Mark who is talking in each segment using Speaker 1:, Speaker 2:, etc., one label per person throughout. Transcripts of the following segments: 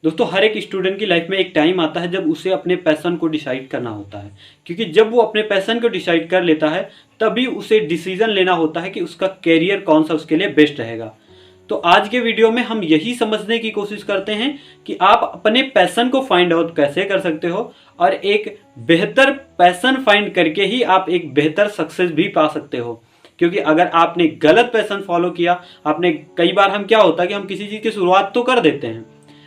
Speaker 1: दोस्तों हर एक स्टूडेंट की लाइफ में एक टाइम आता है जब उसे अपने पैशन को डिसाइड करना होता है, क्योंकि जब वो अपने पैशन को डिसाइड कर लेता है तभी उसे डिसीजन लेना होता है कि उसका कैरियर कौन सा उसके लिए बेस्ट रहेगा। तो आज के वीडियो में हम यही समझने की कोशिश करते हैं कि आप अपने पैशन को फाइंड आउट कैसे कर सकते हो और एक बेहतर पैशन फाइंड करके ही आप एक बेहतर सक्सेस भी पा सकते हो। क्योंकि अगर आपने गलत पैशन फॉलो किया, आपने कई बार हम क्या होता है कि हम किसी चीज़ की शुरुआत तो कर देते हैं,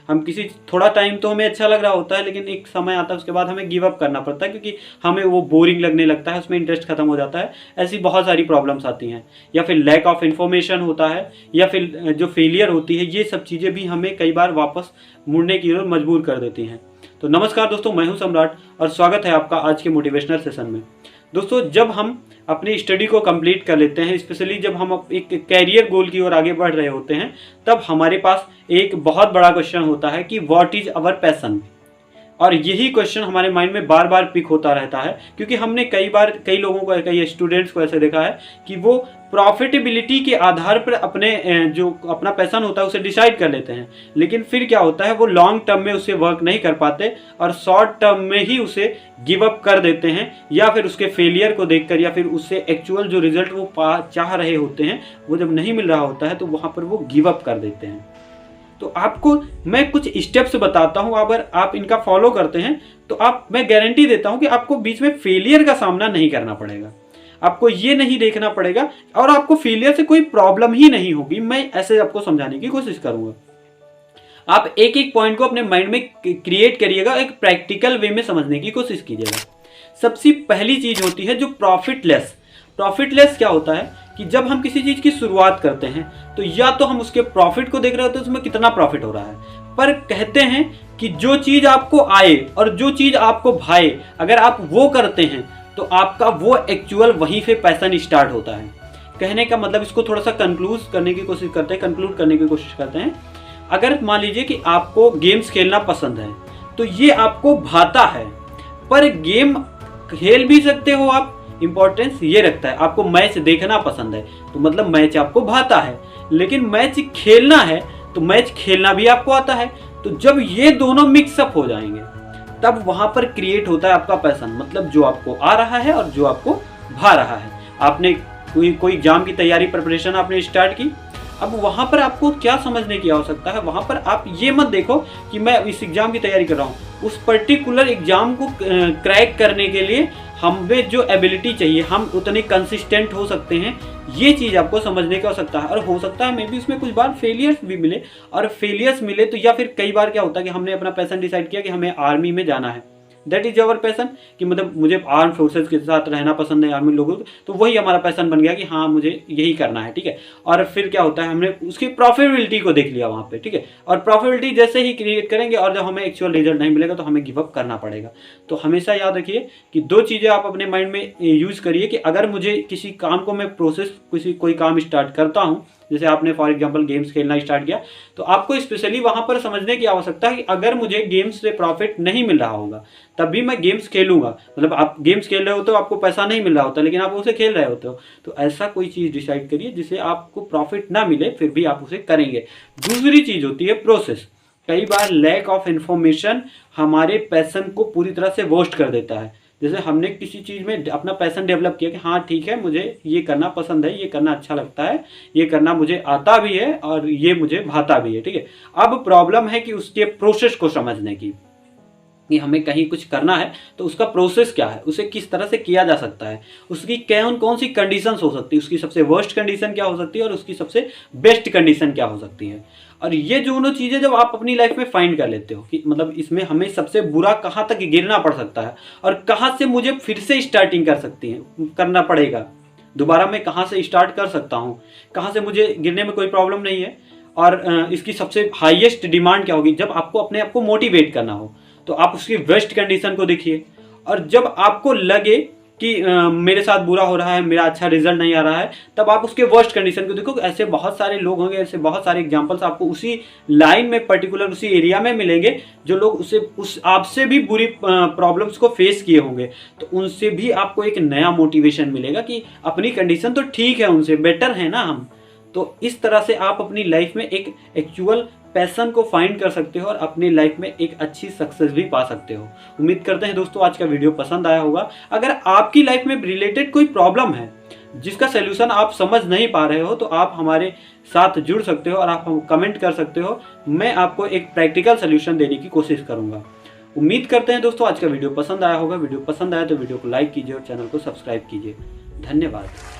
Speaker 1: हम किसी थोड़ा टाइम तो हमें अच्छा लग रहा होता है, लेकिन एक समय आता है उसके बाद हमें गिव अप करना पड़ता है क्योंकि हमें वो बोरिंग लगने लगता है, उसमें इंटरेस्ट खत्म हो जाता है। ऐसी बहुत सारी प्रॉब्लम्स आती हैं, या फिर लैक ऑफ इन्फॉर्मेशन होता है, या फिर जो फेलियर होती है, ये सब चीज़ें भी हमें कई बार वापस मुड़ने की ओर मजबूर कर देती हैं। तो नमस्कार दोस्तों, मैं हूं सम्राट और स्वागत है आपका आज के मोटिवेशनल सेशन में। दोस्तों जब हम अपनी स्टडी को कंप्लीट कर लेते हैं, स्पेशली जब हम एक कैरियर गोल की ओर आगे बढ़ रहे होते हैं, तब हमारे पास एक बहुत बड़ा क्वेश्चन होता है कि व्हाट इज अवर पैशन। और यही क्वेश्चन हमारे माइंड में बार बार पिक होता रहता है, क्योंकि हमने कई लोगों को, कई स्टूडेंट्स को ऐसे देखा है कि वो प्रॉफिटेबिलिटी के आधार पर जो अपना पैशन होता है उसे डिसाइड कर लेते हैं, लेकिन फिर क्या होता है वो लॉन्ग टर्म में उसे वर्क नहीं कर पाते और शॉर्ट टर्म में ही उसे गिव अप कर देते हैं, या फिर उसके फेलियर को देखकर, या फिर उससे एक्चुअल जो रिजल्ट वो चाह रहे होते हैं वो जब नहीं मिल रहा होता है तो वहाँ पर वो गिव अप कर देते हैं। तो आपको मैं कुछ स्टेप्स बताता हूं, अगर आप इनका फॉलो करते हैं तो मैं गारंटी देता हूं कि आपको बीच में फेलियर का सामना नहीं करना पड़ेगा, आपको ये नहीं देखना पड़ेगा और आपको फेलियर से कोई प्रॉब्लम ही नहीं होगी। मैं ऐसे आपको समझाने की कोशिश करूंगा। आप एक एक पॉइंट को अपने माइंड में क्रिएट करिएगा, एक प्रैक्टिकल वे में समझने की कोशिश कीजिएगा। सबसे पहली चीज होती है जो प्रॉफिटलेस। प्रॉफिटलेस क्या होता है कि जब हम किसी चीज की शुरुआत करते हैं तो या तो हम उसके प्रॉफिट को देख रहे होते हैं, उसमें कितना प्रॉफिट हो रहा है, पर कहते हैं कि जो चीज आपको आए और जो चीज आपको भाए, अगर आप वो करते हैं तो आपका वो एक्चुअल वहीं से पैशन स्टार्ट होता है। कहने का मतलब, इसको थोड़ा सा कंक्लूड करने की कोशिश करते हैं। अगर मान लीजिए कि आपको गेम्स खेलना पसंद है तो ये आपको भाता है, पर गेम खेल भी सकते हो आप, इंपॉर्टेंस ये रखता है। आपको मैच देखना पसंद है तो मतलब मैच आपको भाता है, लेकिन मैच खेलना है तो मैच खेलना भी आपको आता है। तो जब ये दोनों मिक्सअप हो जाएंगे तब वहां पर क्रिएट होता है आपका पैशन, मतलब जो आपको आ रहा है और जो आपको भा रहा है। आपने कोई एग्जाम की तैयारी, प्रिपरेशन आपने स्टार्ट की, अब वहां पर आपको क्या समझने की आवश्यकता है, वहां पर आप ये मत देखो कि मैं इस एग्जाम की तैयारी कर रहा हूँ, उस पर्टिकुलर एग्जाम को क्रैक करने के लिए हमें जो एबिलिटी चाहिए हम उतने कंसिस्टेंट हो सकते हैं, ये चीज़ आपको समझने की आवश्यकता है। और हो सकता है मे बी उसमें कुछ बार फेलियर्स भी मिले, और फेलियर्स मिले तो, या फिर कई बार क्या होता है कि हमने अपना पैशन डिसाइड किया कि हमें आर्मी में जाना है, दैट इज अवर पैशन, कि मतलब मुझे आर्म फोर्सेज के साथ रहना पसंद है, आर्मी लोगों को, तो वही हमारा पैशन बन गया कि हाँ मुझे यही करना है, ठीक है। और फिर क्या होता है, हमने उसकी प्रॉफिटेबिलिटी को देख लिया वहाँ पे, ठीक है, और प्रॉफिटेबिलिटी जैसे ही क्रिएट करेंगे और जब हमें एक्चुअल रिजल्ट नहीं मिलेगा तो हमें गिव अप करना पड़ेगा। तो हमेशा याद रखिए कि दो चीज़ें आप अपने माइंड में यूज करिए कि अगर मुझे किसी काम को मैं कोई काम स्टार्ट करता हूँ, जैसे आपने फॉर एग्जांपल गेम्स खेलना स्टार्ट किया, तो आपको स्पेशली वहां पर समझने की आवश्यकता है कि अगर मुझे गेम्स से प्रॉफिट नहीं मिल रहा होगा तब भी मैं गेम्स खेलूंगा। मतलब आप गेम्स खेल रहे होते हो, आपको पैसा नहीं मिल रहा होता, लेकिन आप उसे खेल रहे होते हो, तो ऐसा कोई चीज़ डिसाइड करिए जिससे आपको प्रॉफिट ना मिले फिर भी आप उसे करेंगे। दूसरी चीज़ होती है प्रोसेस। कई बार लैक ऑफ इंफॉर्मेशन हमारे पैशन को पूरी तरह से वेस्ट कर देता है। जैसे हमने किसी चीज़ में अपना पैशन डेवलप किया कि हाँ ठीक है, मुझे ये करना पसंद है, ये करना अच्छा लगता है, ये करना मुझे आता भी है और ये मुझे भाता भी है, ठीक है। अब प्रॉब्लम है कि उसके प्रोसेस को समझने की, कि हमें कहीं कुछ करना है तो उसका प्रोसेस क्या है, उसे किस तरह से किया जा सकता है, उसकी कौन सी कंडीशंस हो सकती है, उसकी सबसे वर्स्ट कंडीशन क्या हो सकती है और उसकी सबसे बेस्ट कंडीशन क्या हो सकती है। और ये दोनों चीज़ें जब आप अपनी लाइफ में फाइंड कर लेते हो कि मतलब इसमें हमें सबसे बुरा कहाँ तक गिरना पड़ सकता है और कहाँ से मुझे फिर से स्टार्टिंग करना पड़ेगा, दोबारा मैं कहाँ से स्टार्ट कर सकता हूँ, कहाँ से मुझे गिरने में कोई प्रॉब्लम नहीं है, और इसकी सबसे हाईएस्ट डिमांड क्या होगी। जब आपको अपने आप को मोटिवेट करना हो तो आप उसकी बेस्ट कंडीशन को देखिए, और जब आपको लगे कि मेरे साथ बुरा हो रहा है, मेरा अच्छा रिजल्ट नहीं आ रहा है, तब आप उसके वर्स्ट कंडीशन को देखो। ऐसे बहुत सारे लोग होंगे, ऐसे बहुत सारे एग्जांपल्स आपको उसी लाइन में, पर्टिकुलर उसी एरिया में मिलेंगे, जो लोग उस आपसे भी बुरी प्रॉब्लम्स को फेस किए होंगे, तो उनसे भी आपको एक नया मोटिवेशन मिलेगा कि अपनी कंडीशन तो ठीक है, उनसे बेटर है ना हम। तो इस तरह से आप अपनी लाइफ में एक एक्चुअल पैशन को फाइंड कर सकते हो और अपनी लाइफ में एक अच्छी सक्सेस भी पा सकते हो। उम्मीद करते हैं दोस्तों आज का वीडियो पसंद आया होगा। अगर आपकी लाइफ में रिलेटेड कोई प्रॉब्लम है जिसका सोल्यूशन आप समझ नहीं पा रहे हो तो आप हमारे साथ जुड़ सकते हो और आप हम कमेंट कर सकते हो। मैं आपको एक प्रैक्टिकल सोल्यूशन देने की कोशिश करूंगा। उम्मीद करते हैं दोस्तों आज का वीडियो पसंद आया होगा। वीडियो पसंद आया तो वीडियो को लाइक कीजिए और चैनल को सब्सक्राइब कीजिए। धन्यवाद।